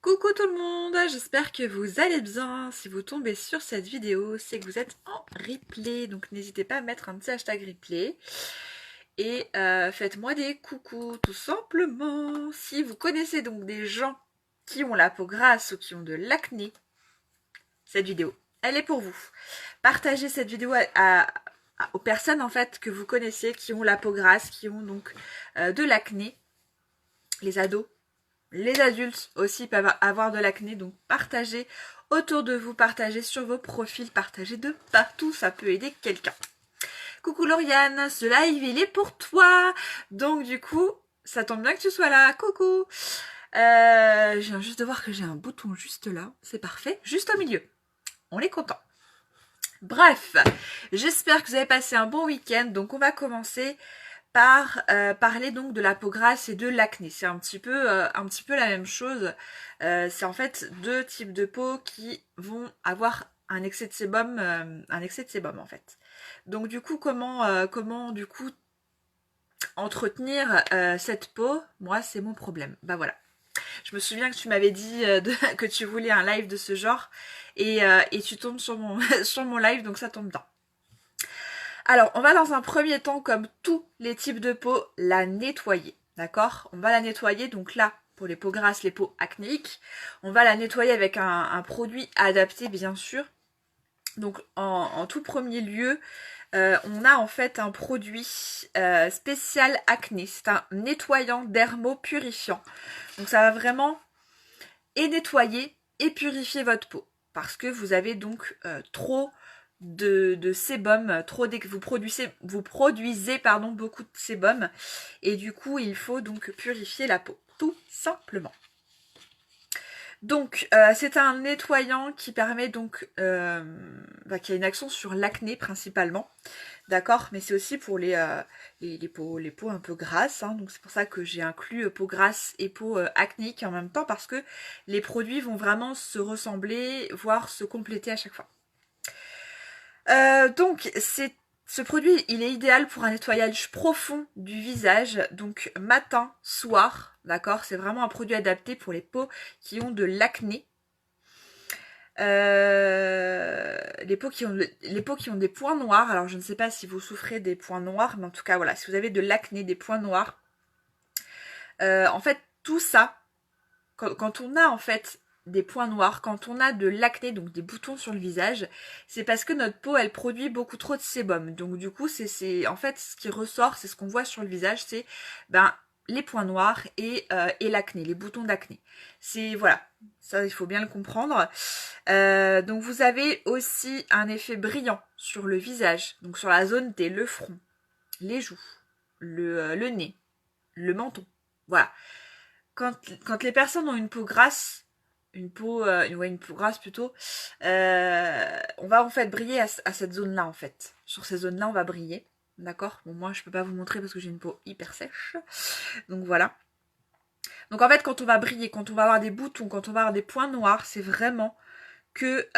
Coucou tout le monde, j'espère que vous allez bien. Si vous tombez sur cette vidéo, c'est que vous êtes en replay. Donc n'hésitez pas à mettre un petit hashtag replay. Et faites-moi des coucous tout simplement. Si vous connaissez donc des gens qui ont la peau grasse ou qui ont de l'acné, cette vidéo, elle est pour vous. Partagez cette vidéo aux personnes en fait que vous connaissez qui ont la peau grasse, qui ont donc de l'acné, les ados. Les adultes aussi peuvent avoir de l'acné, donc partagez autour de vous, partagez sur vos profils, partagez de partout, ça peut aider quelqu'un. Coucou Lauriane, ce live il est pour toi. Donc du coup, ça tombe bien que tu sois là. Coucou. Je viens juste de voir que j'ai un bouton juste là, c'est parfait, juste au milieu. On est content. Bref, j'espère que vous avez passé un bon week-end. Donc on va commencer par parler donc de la peau grasse et de l'acné. C'est un petit peu la même chose. C'est en fait deux types de peau qui vont avoir un excès de sébum en fait. Donc du coup, comment du coup entretenir cette peau? Moi, c'est mon problème. Bah voilà. Je me souviens que tu m'avais dit que tu voulais un live de ce genre et tu tombes sur mon sur mon live, donc ça tombe bien. Alors, on va dans un premier temps, comme tous les types de peau, la nettoyer. D'accord? On va la nettoyer, donc là, pour les peaux grasses, les peaux acnéiques, on va la nettoyer avec un produit adapté, bien sûr. Donc, en tout premier lieu, on a en fait un produit spécial acné. C'est un nettoyant dermopurifiant. Donc, ça va vraiment nettoyer et purifier votre peau. Parce que vous avez donc trop de sébum, vous produisez beaucoup de sébum et du coup il faut donc purifier la peau, tout simplement. Donc c'est un nettoyant qui permet donc qui a une action sur l'acné principalement, d'accord, mais c'est aussi pour les peaux un peu grasses, hein, donc c'est pour ça que j'ai inclus peau grasse et peau acnéique en même temps, parce que les produits vont vraiment se ressembler, voire se compléter à chaque fois. Donc ce produit, il est idéal pour un nettoyage profond du visage, donc matin, soir, d'accord. C'est vraiment un produit adapté pour les peaux qui ont de l'acné. Les peaux qui ont des points noirs. Alors je ne sais pas si vous souffrez des points noirs, mais en tout cas voilà, si vous avez de l'acné, des points noirs, en fait tout ça, quand on a en fait des points noirs, quand on a de l'acné, donc des boutons sur le visage, c'est parce que notre peau elle produit beaucoup trop de sébum. Donc du coup c'est en fait ce qui ressort, c'est ce qu'on voit sur le visage, c'est les points noirs et l'acné, les boutons d'acné. C'est voilà, ça il faut bien le comprendre. Donc vous avez aussi un effet brillant sur le visage, donc sur la zone T, le front, les joues, le nez, le menton. Voilà. Quand les personnes ont une peau grasse, une peau grasse plutôt, on va en fait briller à cette zone-là en fait. Sur ces zones-là, on va briller. D'accord? Bon, moi, je peux pas vous montrer parce que j'ai une peau hyper sèche. Donc voilà. Donc en fait, quand on va briller, quand on va avoir des boutons, quand on va avoir des points noirs, c'est vraiment que,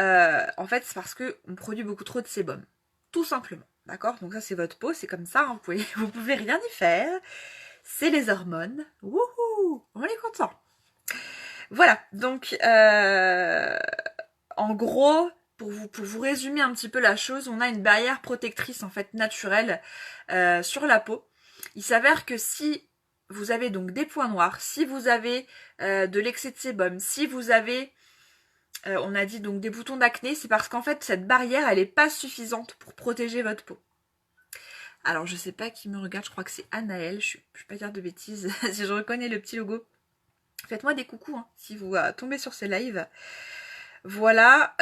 en fait, c'est parce qu'on produit beaucoup trop de sébum. Tout simplement. D'accord? Donc ça, c'est votre peau, c'est comme ça, hein, vous pouvez rien y faire. C'est les hormones. Wouhou! On est content. Voilà, donc en gros, pour vous résumer un petit peu la chose, on a une barrière protectrice en fait naturelle sur la peau. Il s'avère que si vous avez donc des points noirs, si vous avez de l'excès de sébum, si vous avez, on a dit donc des boutons d'acné, c'est parce qu'en fait cette barrière elle est pas suffisante pour protéger votre peau. Alors je sais pas qui me regarde, je crois que c'est Anaël, je vais pas dire de bêtises, si je reconnais le petit logo. Faites-moi des coucous hein, si vous tombez sur ce live. Voilà.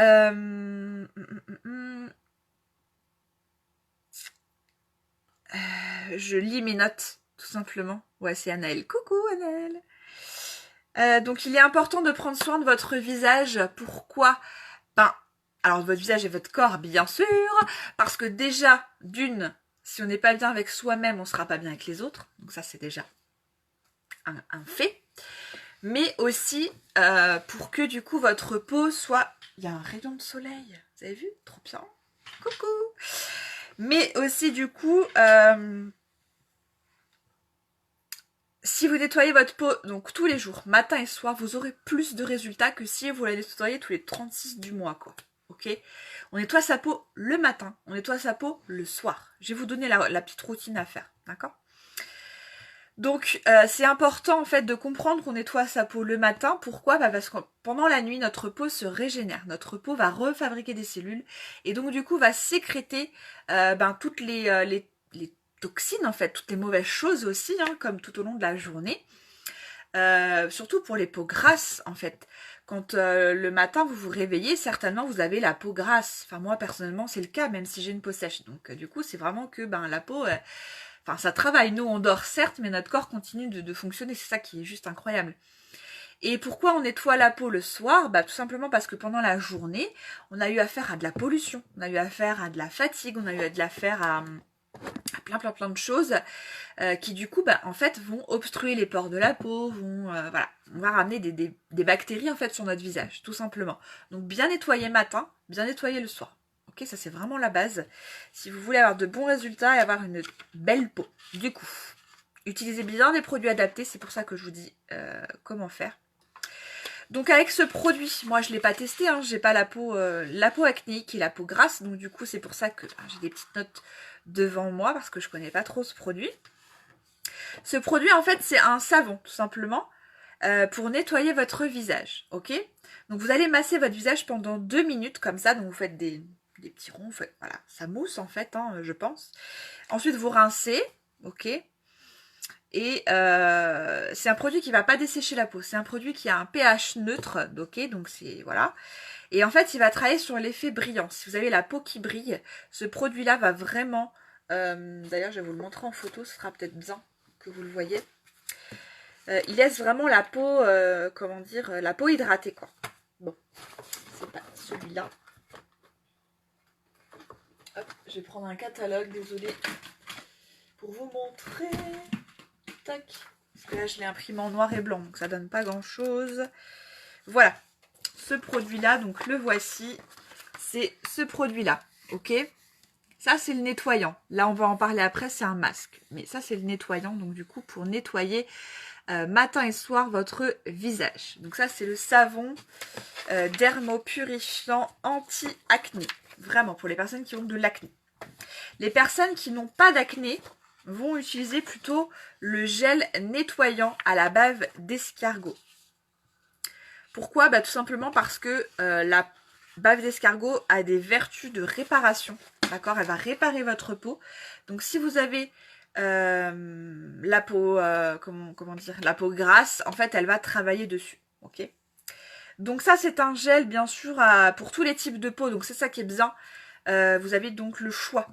Je lis mes notes, tout simplement. Ouais, c'est Anaël. Coucou Anaël. Donc il est important de prendre soin de votre visage. Pourquoi? Alors votre visage et votre corps, bien sûr. Parce que déjà, si on n'est pas bien avec soi-même, on sera pas bien avec les autres. Donc ça, c'est déjà un fait. Mais aussi pour que du coup votre peau soit... Il y a un rayon de soleil, vous avez vu? Trop bien. Coucou. Mais aussi du coup Si vous nettoyez votre peau donc tous les jours, matin et soir, vous aurez plus de résultats que si vous la nettoyez tous les 36 du mois, quoi. Ok? On nettoie sa peau le matin, on nettoie sa peau le soir. Je vais vous donner la petite routine à faire, d'accord? Donc c'est important en fait de comprendre qu'on nettoie sa peau le matin. Pourquoi? Parce que pendant la nuit, notre peau se régénère. Notre peau va refabriquer des cellules et donc du coup va sécréter toutes les toxines en fait, toutes les mauvaises choses aussi, hein, comme tout au long de la journée. Surtout pour les peaux grasses en fait. Quand le matin vous vous réveillez, certainement vous avez la peau grasse. Enfin moi personnellement c'est le cas, même si j'ai une peau sèche. Donc du coup c'est vraiment que la peau... Enfin, ça travaille. Nous, on dort certes, mais notre corps continue de fonctionner. C'est ça qui est juste incroyable. Et pourquoi on nettoie la peau le soir? Tout simplement parce que pendant la journée, on a eu affaire à de la pollution, on a eu affaire à de la fatigue, on a eu affaire à plein de choses qui du coup, en fait, vont obstruer les pores de la peau, voilà, on va ramener des bactéries en fait sur notre visage, tout simplement. Donc bien nettoyer matin, bien nettoyer le soir. Ok, ça c'est vraiment la base. Si vous voulez avoir de bons résultats et avoir une belle peau. Du coup, utilisez bien des produits adaptés. C'est pour ça que je vous dis comment faire. Donc avec ce produit, moi je ne l'ai pas testé. Hein, j'ai pas la peau acnéique et la peau grasse. Donc du coup, c'est pour ça que j'ai des petites notes devant moi parce que je connais pas trop ce produit. Ce produit, en fait, c'est un savon, tout simplement, pour nettoyer votre visage. Ok? Donc vous allez masser votre visage pendant 2 minutes comme ça. Donc vous faites des petits ronds, voilà, ça mousse en fait, hein, je pense. Ensuite, vous rincez, ok. Et c'est un produit qui va pas dessécher la peau. C'est un produit qui a un pH neutre, ok. Donc c'est voilà. Et en fait, il va travailler sur l'effet brillant. Si vous avez la peau qui brille, ce produit-là va vraiment. D'ailleurs, je vais vous le montrer en photo. Ce sera peut-être bien que vous le voyez. Il laisse vraiment la peau, la peau hydratée, quoi. Bon, c'est pas celui-là. Hop, je vais prendre un catalogue, désolée, pour vous montrer. Tac. Parce que là, je l'ai imprimé en noir et blanc, donc ça donne pas grand-chose. Voilà. Ce produit-là, donc le voici. C'est ce produit-là, ok? Ça, c'est le nettoyant. Là, on va en parler après, c'est un masque. Mais ça, c'est le nettoyant, donc du coup, pour nettoyer matin et soir votre visage. Donc ça, c'est le savon dermopurifiant anti-acné. Vraiment, pour les personnes qui ont de l'acné. Les personnes qui n'ont pas d'acné vont utiliser plutôt le gel nettoyant à la bave d'escargot. Pourquoi? Tout simplement parce que la bave d'escargot a des vertus de réparation. D'accord? Elle va réparer votre peau. Donc si vous avez la peau, la peau grasse, en fait, elle va travailler dessus. Ok? Donc ça, c'est un gel, bien sûr, pour tous les types de peau. Donc c'est ça qui est bien. Vous avez donc le choix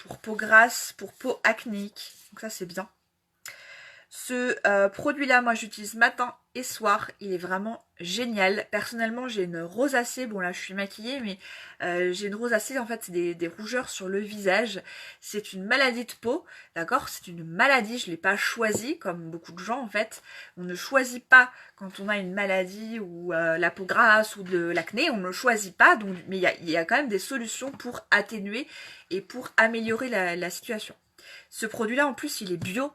pour peau grasse, pour peau acnéique. Donc ça, c'est bien. Ce produit-là, moi, j'utilise matin et soir. Il est vraiment génial. Personnellement, j'ai une rosacée. Bon, là, je suis maquillée, mais j'ai une rosacée. En fait, c'est des rougeurs sur le visage. C'est une maladie de peau, d'accord? C'est une maladie. Je ne l'ai pas choisie, comme beaucoup de gens, en fait. On ne choisit pas quand on a une maladie ou la peau grasse ou de l'acné. On ne le choisit pas. Donc, mais il y a quand même des solutions pour atténuer et pour améliorer la situation. Ce produit-là, en plus, il est bio.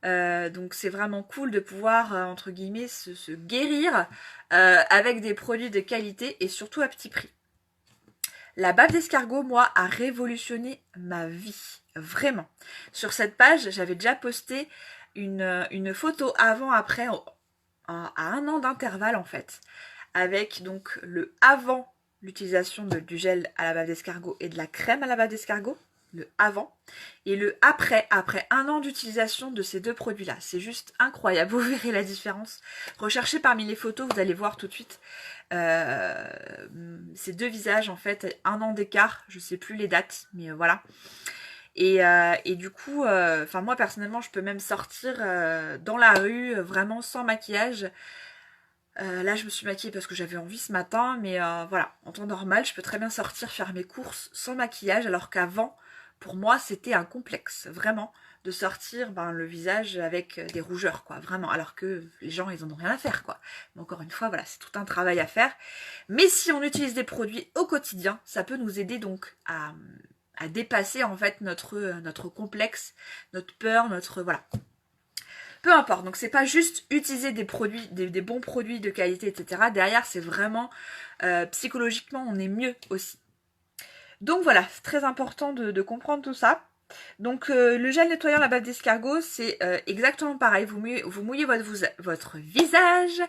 Donc c'est vraiment cool de pouvoir, entre guillemets, se guérir avec des produits de qualité et surtout à petit prix. La bave d'escargot, moi, a révolutionné ma vie. Vraiment. Sur cette page, j'avais déjà posté une photo avant-après à 1 an d'intervalle en fait. Avec donc le avant l'utilisation du gel à la bave d'escargot et de la crème à la bave d'escargot. Le avant et le après 1 an d'utilisation de ces deux produits là, c'est juste incroyable, vous verrez la différence. Recherchez parmi les photos, vous allez voir tout de suite ces deux visages en fait, 1 an d'écart, je sais plus les dates, mais voilà. Et du coup, moi personnellement, je peux même sortir dans la rue vraiment sans maquillage. Là, je me suis maquillée parce que j'avais envie ce matin, mais voilà, en temps normal, je peux très bien sortir faire mes courses sans maquillage, alors qu'avant, pour moi, c'était un complexe, vraiment, de sortir le visage avec des rougeurs, quoi, vraiment, alors que les gens, ils en ont rien à faire, quoi. Mais encore une fois, voilà, c'est tout un travail à faire. Mais si on utilise des produits au quotidien, ça peut nous aider donc à dépasser, en fait, notre complexe, notre peur, voilà. peu importe. Donc c'est pas juste utiliser des produits, des bons produits de qualité, etc. Derrière, c'est vraiment psychologiquement, on est mieux aussi. Donc voilà, c'est très important de comprendre tout ça. Donc le gel nettoyant la bave d'escargot, c'est exactement pareil. Vous mouillez votre visage,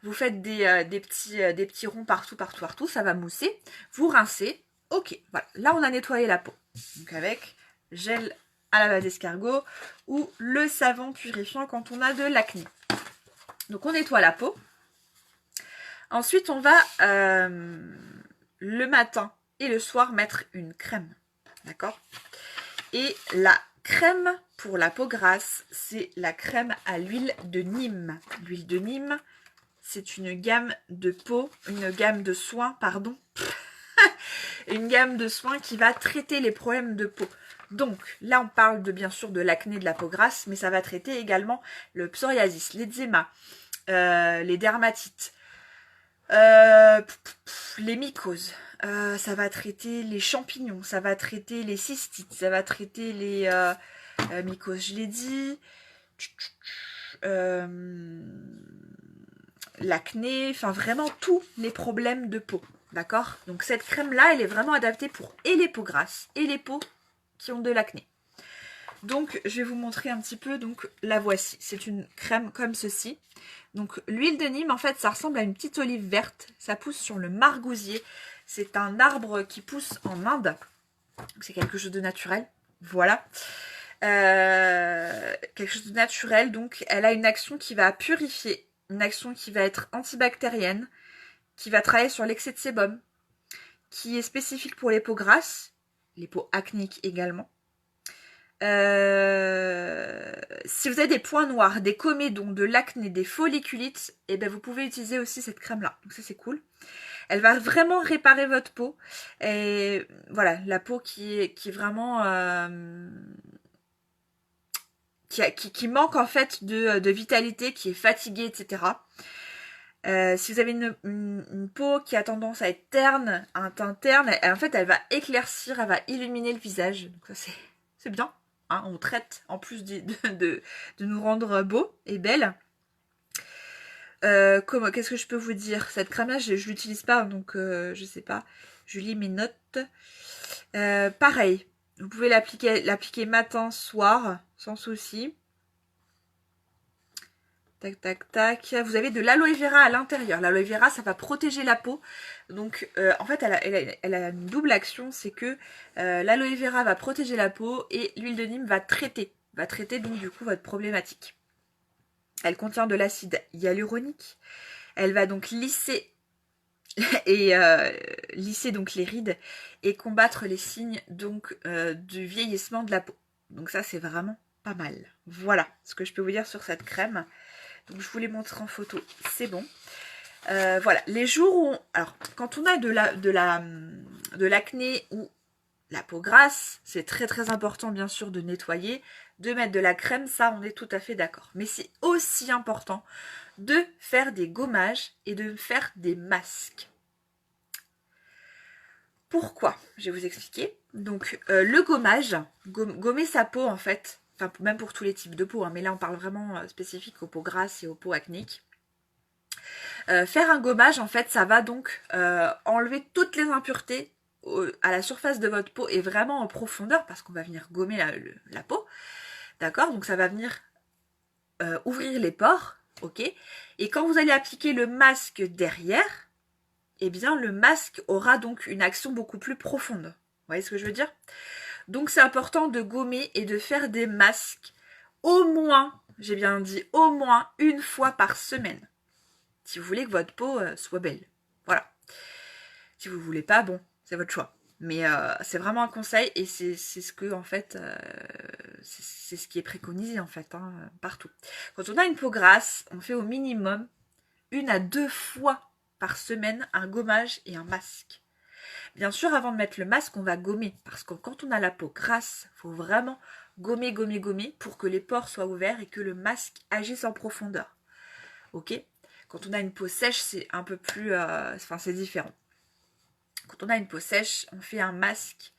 vous faites des petits ronds partout, ça va mousser. Vous rincez. Ok, voilà. Là, on a nettoyé la peau. Donc avec gel à la bave d'escargot ou le savon purifiant quand on a de l'acné. Donc on nettoie la peau. Ensuite, on va le matin et le soir mettre une crème. D'accord? Et la crème pour la peau grasse, c'est la crème à l'huile de Nîmes. L'huile de Nîmes, c'est une gamme de soins, pardon. Une gamme de soins qui va traiter les problèmes de peau. Donc là, on parle bien sûr de l'acné de la peau grasse, mais ça va traiter également le psoriasis, l'eczéma, les dermatites, les mycoses. Ça va traiter les champignons, ça va traiter les cystites, ça va traiter les mycoses, je l'ai dit, l'acné, enfin vraiment tous les problèmes de peau, d'accord? Donc cette crème-là, elle est vraiment adaptée pour et les peaux grasses et les peaux qui ont de l'acné. Donc je vais vous montrer un petit peu, donc la voici. C'est une crème comme ceci. Donc l'huile de Nîmes, en fait, ça ressemble à une petite olive verte. Ça pousse sur le margousier. C'est un arbre qui pousse en Inde. C'est quelque chose de naturel. Voilà. Quelque chose de naturel. Donc elle a une action qui va purifier. Une action qui va être antibactérienne. Qui va travailler sur l'excès de sébum. Qui est spécifique pour les peaux grasses. Les peaux acnéiques également. Si vous avez des points noirs, des comédons, de l'acné, des folliculites, et ben vous pouvez utiliser aussi cette crème là. Donc ça c'est cool. Elle va vraiment réparer votre peau. Et voilà, la peau qui est vraiment qui manque en fait de vitalité, qui est fatiguée, etc. Si vous avez une peau qui a tendance à être terne, un teint terne, en fait elle va éclaircir, elle va illuminer le visage. Donc ça c'est bien. Hein, on traite en plus de nous rendre beaux et belles. Qu'est-ce que je peux vous dire? Cette crème là je l'utilise pas, donc je sais pas. Je lis mes notes. Pareil, vous pouvez l'appliquer matin, soir, sans souci. Tac, tac, tac. Vous avez de l'aloe vera à l'intérieur. L'aloe vera, ça va protéger la peau. Donc, en fait, elle a une double action. C'est que l'aloe vera va protéger la peau et l'huile de Nîmes va traiter. Va traiter donc du coup votre problématique. Elle contient de l'acide hyaluronique. Elle va donc lisser et lisser donc les rides et combattre les signes donc du vieillissement de la peau. Donc ça, c'est vraiment pas mal. Voilà ce que je peux vous dire sur cette crème. Donc je vous les montre en photo, c'est bon. Voilà, les jours où alors quand on a de l'acné ou la peau grasse, c'est très très important bien sûr de nettoyer, de mettre de la crème, ça on est tout à fait d'accord. Mais c'est aussi important de faire des gommages et de faire des masques. Pourquoi? Je vais vous expliquer. Donc le gommage, gommer sa peau en fait, enfin même pour tous les types de peau, hein, mais là on parle vraiment spécifique aux peaux grasses et aux peaux acnéiques. Faire un gommage en fait ça va donc enlever toutes les impuretés à la surface de votre peau et vraiment en profondeur parce qu'on va venir gommer la peau. D'accord? Donc ça va venir ouvrir les pores, ok? Et quand vous allez appliquer le masque derrière, eh bien le masque aura donc une action beaucoup plus profonde. Vous voyez ce que je veux dire? Donc c'est important de gommer et de faire des masques au moins, j'ai bien dit au moins une fois par semaine. Si vous voulez que votre peau soit belle. Voilà. Si vous ne voulez pas, bon, c'est votre choix. Mais c'est vraiment un conseil et c'est ce que en fait c'est ce qui est préconisé en fait hein, partout. Quand on a une peau grasse, on fait au minimum 1 à 2 fois par semaine un gommage et un masque. Bien sûr, avant de mettre le masque, on va gommer parce que quand on a la peau grasse, il faut vraiment gommer pour que les pores soient ouverts et que le masque agisse en profondeur. Ok? Quand on a une peau sèche, c'est un peu plus, c'est différent. Quand on a une peau sèche, on fait un masque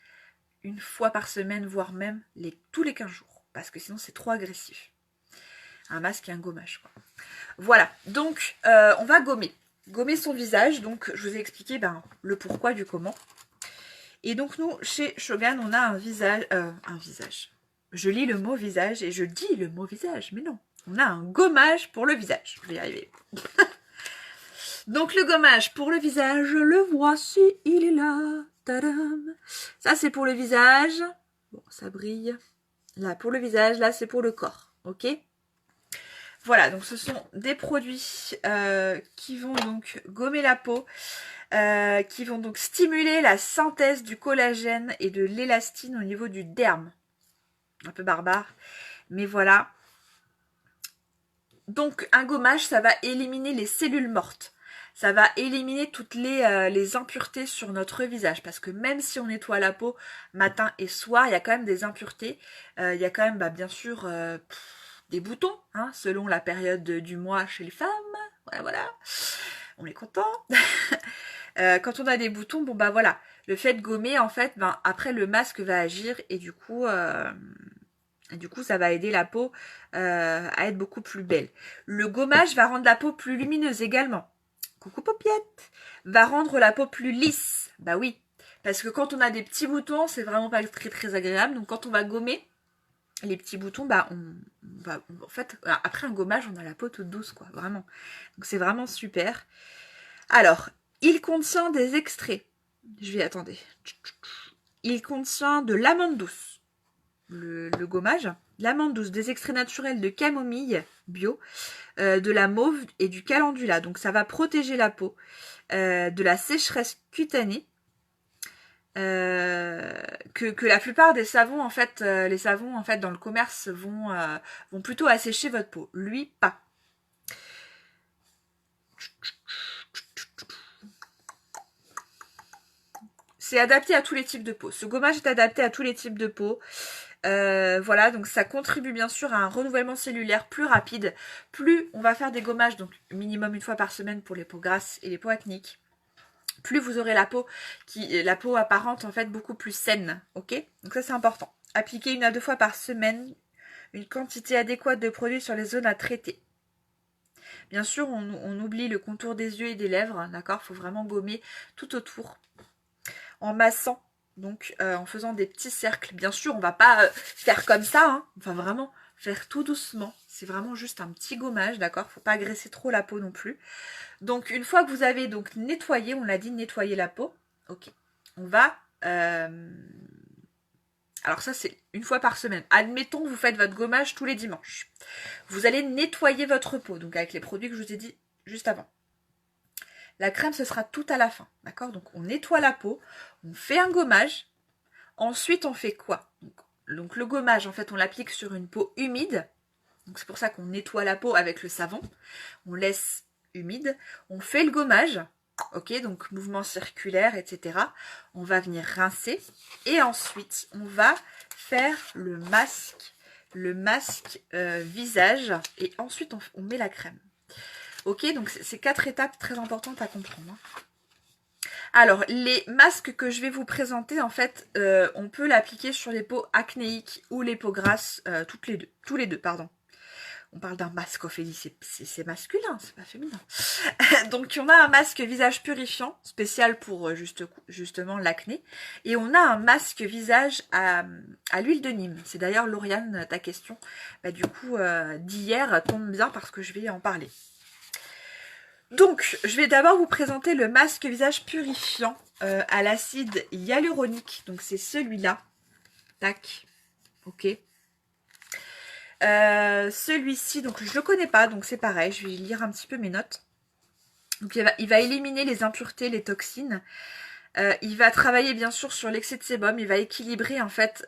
1 fois par semaine, voire même tous les 15 jours. Parce que sinon, c'est trop agressif. un masque et un gommage, quoi. Voilà, donc on va gommer son visage. Donc je vous ai expliqué le pourquoi du comment. Et donc nous, chez Shogun, on a un visage, je lis le mot visage et je dis le mot visage, mais non. On a un gommage pour le visage. Je vais y arriver. Donc le gommage pour le visage, le voici, il est là. Tadam. Ça c'est pour le visage. Bon, ça brille. Là pour le visage, là c'est pour le corps. Ok? Voilà, donc ce sont des produits qui vont donc gommer la peau, qui vont donc stimuler la synthèse du collagène et de l'élastine au niveau du derme. Un peu barbare, mais voilà. Donc un gommage, ça va éliminer les cellules mortes. Ça va éliminer toutes les impuretés sur notre visage. Parce que même si on nettoie la peau matin et soir, il y a quand même des impuretés. Il y a quand même, bien sûr, des boutons, hein, selon la période du mois chez les femmes. Ouais, voilà, on est content. Quand on a des boutons, bon voilà. Le fait de gommer, en fait, après le masque va agir et du coup, ça va aider la peau à être beaucoup plus belle. Le gommage va rendre la peau plus lumineuse également. Coucou paupiette. Va rendre la peau plus lisse. Bah oui. Parce que quand on a des petits boutons, c'est vraiment pas très très agréable. Donc quand on va gommer les petits boutons, en fait, après un gommage, on a la peau toute douce, quoi. Vraiment. Donc c'est vraiment super. Alors, il contient des extraits. Attendez. Il contient de l'amande douce. Le gommage, l'amande douce, des extraits naturels de camomille bio, de la mauve et du calendula. Donc ça va protéger la peau de la sécheresse cutanée, que la plupart des savons, en fait, les savons en fait dans le commerce vont plutôt assécher votre peau. Lui, pas. C'est adapté à tous les types de peau. Ce gommage est adapté à tous les types de peau. Voilà, donc ça contribue bien sûr à un renouvellement cellulaire plus rapide. Plus on va faire des gommages, donc minimum une fois par semaine pour les peaux grasses et les peaux acniques, plus vous aurez la peau apparente en fait beaucoup plus saine, ok? Donc ça c'est important. Appliquez 1 à 2 fois par semaine une quantité adéquate de produits sur les zones à traiter. Bien sûr, on oublie le contour des yeux et des lèvres, d'accord? Il faut vraiment gommer tout autour en massant. Donc, en faisant des petits cercles. Bien sûr, on va pas faire comme ça, hein. Enfin, vraiment, faire tout doucement. C'est vraiment juste un petit gommage, d'accord? Faut pas agresser trop la peau non plus. Donc, une fois que vous avez donc nettoyé, on l'a dit, nettoyer la peau. Ok. On va... Alors ça, c'est 1 fois par semaine. Admettons que vous faites votre gommage tous les dimanches. Vous allez nettoyer votre peau, donc avec les produits que je vous ai dit juste avant. La crème, ce sera tout à la fin, d'accord? Donc, on nettoie la peau, on fait un gommage. Ensuite, on fait quoi? Donc, le gommage, en fait, on l'applique sur une peau humide. Donc, c'est pour ça qu'on nettoie la peau avec le savon. On laisse humide. On fait le gommage. Ok, donc mouvement circulaire, etc. On va venir rincer. Et ensuite, on va faire le masque visage. Et ensuite, on met la crème. Ok, donc c'est 4 étapes très importantes à comprendre. Alors, les masques que je vais vous présenter, en fait, on peut l'appliquer sur les peaux acnéiques ou les peaux grasses, tous les deux, pardon. On parle d'un masque, Ophélie, c'est masculin, c'est pas féminin. Donc, on a un masque visage purifiant, spécial pour justement l'acné. Et on a un masque visage à l'huile de Nîmes. C'est d'ailleurs, Lauriane, ta question, d'hier tombe bien parce que je vais en parler. Donc, je vais d'abord vous présenter le masque visage purifiant à l'acide hyaluronique. Donc, c'est celui-là. Tac. Ok. Celui-ci, donc je le connais pas, donc c'est pareil. Je vais lire un petit peu mes notes. Donc, il va éliminer les impuretés, les toxines. Il va travailler bien sûr sur l'excès de sébum. Il va équilibrer en fait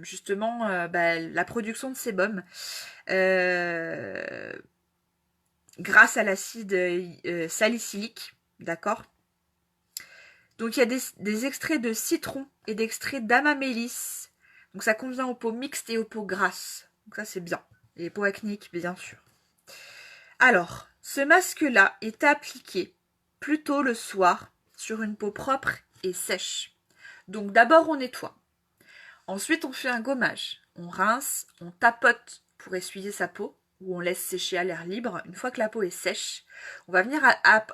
justement la production de sébum. Grâce à l'acide salicylique, d'accord? Donc il y a des extraits de citron et d'extraits d'amamélis. Donc ça convient aux peaux mixtes et aux peaux grasses. Donc ça c'est bien. Et les peaux acnéiques, bien sûr. Alors, ce masque-là est appliqué plutôt le soir sur une peau propre et sèche. Donc d'abord on nettoie. Ensuite on fait un gommage. On rince, on tapote pour essuyer sa peau. où on laisse sécher à l'air libre. Une fois que la peau est sèche, on va venir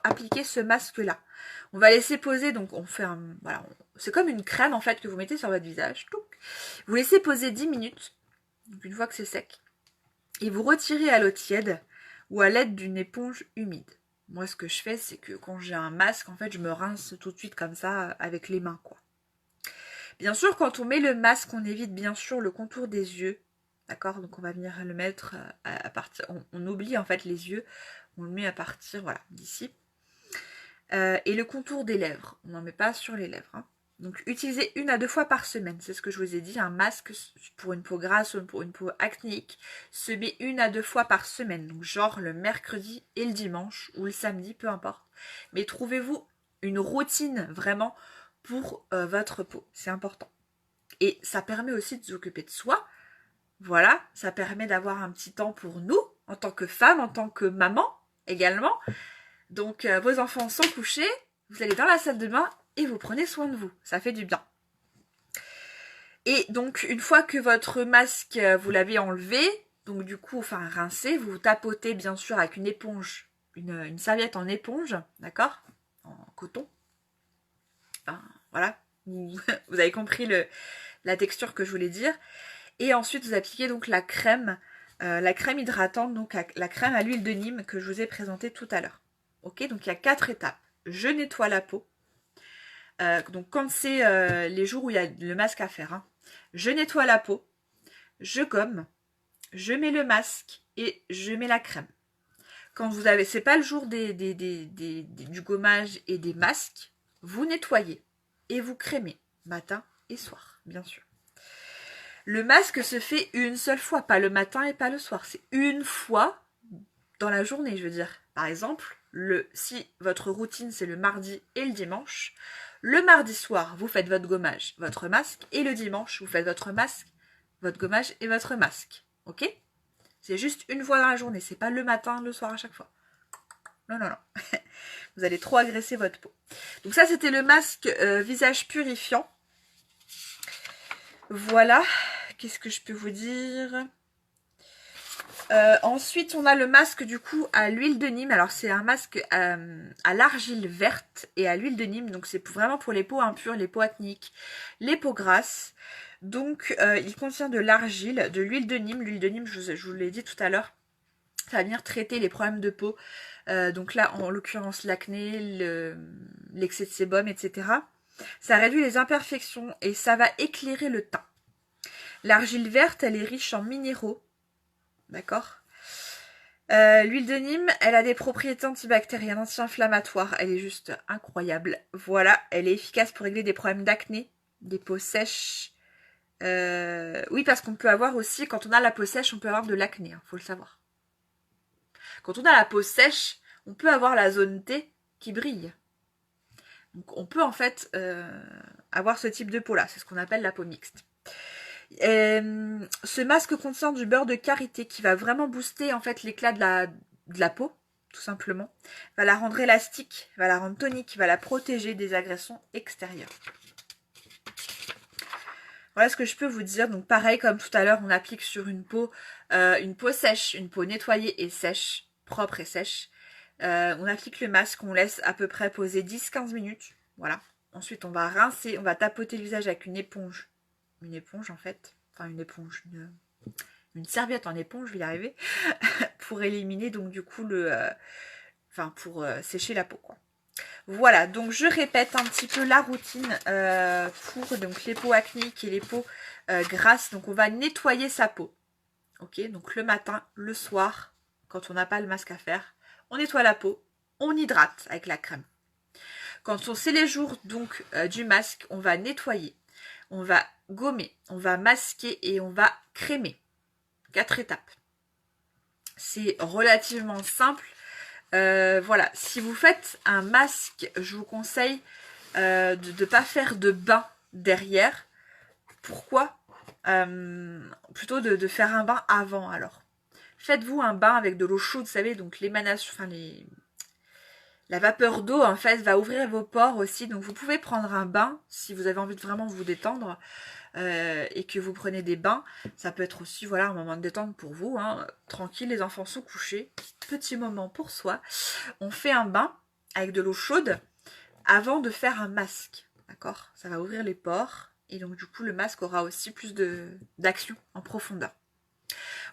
appliquer ce masque-là. On va laisser poser, donc on fait un... Voilà, c'est comme une crème en fait que vous mettez sur votre visage. Vous laissez poser 10 minutes, donc une fois que c'est sec, et vous retirez à l'eau tiède ou à l'aide d'une éponge humide. Moi, ce que je fais, c'est que quand j'ai un masque, en fait, je me rince tout de suite comme ça, avec les mains, quoi. Bien sûr, quand on met le masque, on évite bien sûr le contour des yeux. D'accord? Donc on va venir le mettre à partir... On oublie en fait les yeux. On le met à partir, voilà, d'ici. Et le contour des lèvres. On n'en met pas sur les lèvres. Hein. Donc utilisez 1 à 2 fois par semaine. C'est ce que je vous ai dit. Un masque pour une peau grasse ou pour une peau acnéique se met 1 à 2 fois par semaine. Donc genre le mercredi et le dimanche ou le samedi, peu importe. Mais trouvez-vous une routine vraiment pour votre peau. C'est important. Et ça permet aussi de s'occuper de soi. Voilà, ça permet d'avoir un petit temps pour nous, en tant que femme, en tant que maman également. Donc vos enfants sont couchés, vous allez dans la salle de bain et vous prenez soin de vous. Ça fait du bien. Et donc une fois que votre masque, vous l'avez enlevé, donc du coup, enfin rincé, vous tapotez bien sûr avec une éponge, une serviette en éponge, d'accord? En coton. Enfin, voilà, vous avez compris la texture que je voulais dire. Et ensuite, vous appliquez donc la crème hydratante, donc la crème à l'huile de Nîmes que je vous ai présentée tout à l'heure. Ok, donc il y a 4 étapes. Je nettoie la peau. Donc quand c'est les jours où il y a le masque à faire, hein, je nettoie la peau, je gomme, je mets le masque et je mets la crème. Quand vous avez, c'est pas le jour du gommage et des masques, vous nettoyez et vous crémez matin et soir, bien sûr. Le masque se fait une seule fois, pas le matin et pas le soir. C'est une fois dans la journée, je veux dire. Par exemple, si votre routine c'est le mardi et le dimanche, le mardi soir, vous faites votre gommage, votre masque, et le dimanche, vous faites votre masque, votre gommage et votre masque. Ok? C'est juste une fois dans la journée, c'est pas le matin, le soir à chaque fois. Non, non, non. Vous allez trop agresser votre peau. Donc ça, c'était le masque visage purifiant. Voilà. Qu'est-ce que je peux vous dire? Ensuite, on a le masque du coup à l'huile de Nîmes. Alors, c'est un masque à l'argile verte et à l'huile de Nîmes. Donc, c'est vraiment pour les peaux impures, les peaux acnéiques, les peaux grasses. Donc, il contient de l'argile, de l'huile de Nîmes. L'huile de Nîmes, je vous l'ai dit tout à l'heure, ça va venir traiter les problèmes de peau. Donc là, en l'occurrence, l'acné, l'excès de sébum, etc. Ça réduit les imperfections et ça va éclairer le teint. L'argile verte, elle est riche en minéraux. D'accord. L'huile de Nîmes, elle a des propriétés antibactériennes, anti-inflammatoires. Elle est juste incroyable. Voilà, elle est efficace pour régler des problèmes d'acné, des peaux sèches. Oui, parce qu'on peut avoir aussi, quand on a la peau sèche, on peut avoir de l'acné, hein, faut le savoir. Quand on a la peau sèche, on peut avoir la zone T qui brille. Donc on peut en fait avoir ce type de peau-là. C'est ce qu'on appelle la peau mixte. Ce masque contient du beurre de karité qui va vraiment booster en fait l'éclat de la peau, tout simplement. Va la rendre élastique, va la rendre tonique, va la protéger des agressions extérieures. Voilà ce que je peux vous dire. Donc pareil, comme tout à l'heure, on applique sur une peau sèche, une peau nettoyée et sèche, propre et sèche. On applique le masque, on laisse à peu près poser 10-15 minutes. Voilà. Ensuite, on va rincer, on va tapoter le visage avec une éponge en fait, enfin une serviette en éponge, je vais y arriver, pour éliminer donc du coup pour sécher la peau quoi. Voilà, donc je répète un petit peu la routine pour donc les peaux acnéiques et les peaux grasses. Donc on va nettoyer sa peau, ok, donc le matin, le soir, quand on n'a pas le masque à faire, on nettoie la peau, on hydrate avec la crème. Quand c'est les jours donc du masque, on va nettoyer, on va gommer, on va masquer et on va crémer. 4 étapes. C'est relativement simple. Voilà, si vous faites un masque, je vous conseille de ne pas faire de bain derrière. Pourquoi plutôt de faire un bain avant alors. Faites-vous un bain avec de l'eau chaude, vous savez, donc l'émanation, enfin La vapeur d'eau, en fait, va ouvrir vos pores aussi. Donc, vous pouvez prendre un bain si vous avez envie de vraiment vous détendre et que vous prenez des bains. Ça peut être aussi, voilà, un moment de détente pour vous. Hein. Tranquille, les enfants sont couchés. Petit moment pour soi. On fait un bain avec de l'eau chaude avant de faire un masque. D'accord? Ça va ouvrir les pores. Et donc, du coup, le masque aura aussi plus d'action en profondeur.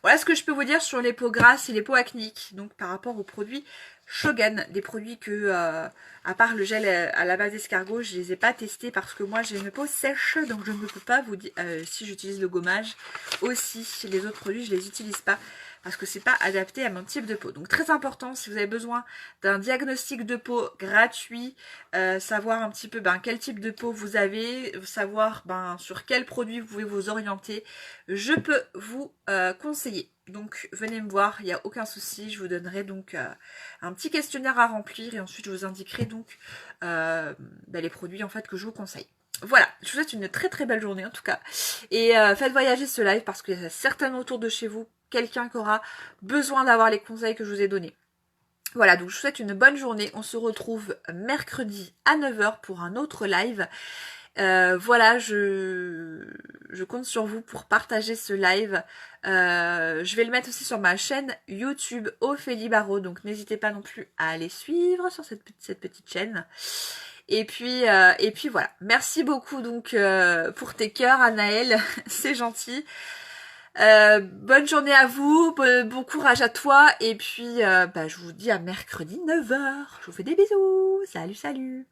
Voilà ce que je peux vous dire sur les peaux grasses et les peaux acnéiques. Donc par rapport aux produits Shogun, des produits que, à part le gel à la base d'escargot, je les ai pas testés parce que moi j'ai une peau sèche, donc je ne peux pas vous dire si j'utilise le gommage. Aussi, les autres produits je les utilise pas parce que c'est pas adapté à mon type de peau. Donc très important, si vous avez besoin d'un diagnostic de peau gratuit, savoir un petit peu quel type de peau vous avez, savoir sur quel produit vous pouvez vous orienter, je peux vous conseiller. Donc venez me voir, il n'y a aucun souci, je vous donnerai donc un petit questionnaire à remplir et ensuite je vous indiquerai donc les produits en fait que je vous conseille. Voilà, je vous souhaite une très très belle journée en tout cas. Et faites voyager ce live parce qu'il y a certainement autour de chez vous quelqu'un qui aura besoin d'avoir les conseils que je vous ai donnés. Voilà, donc je vous souhaite une bonne journée. On se retrouve mercredi à 9 h pour un autre live. Voilà, je compte sur vous pour partager ce live. Je vais le mettre aussi sur ma chaîne YouTube Ophélie Barraud, donc n'hésitez pas non plus à aller suivre sur cette petite chaîne. Et puis voilà. Merci beaucoup donc pour tes cœurs, Anaël, c'est gentil. Bonne journée à vous, bon courage à toi, et puis je vous dis à mercredi 9 h. Je vous fais des bisous. Salut, salut.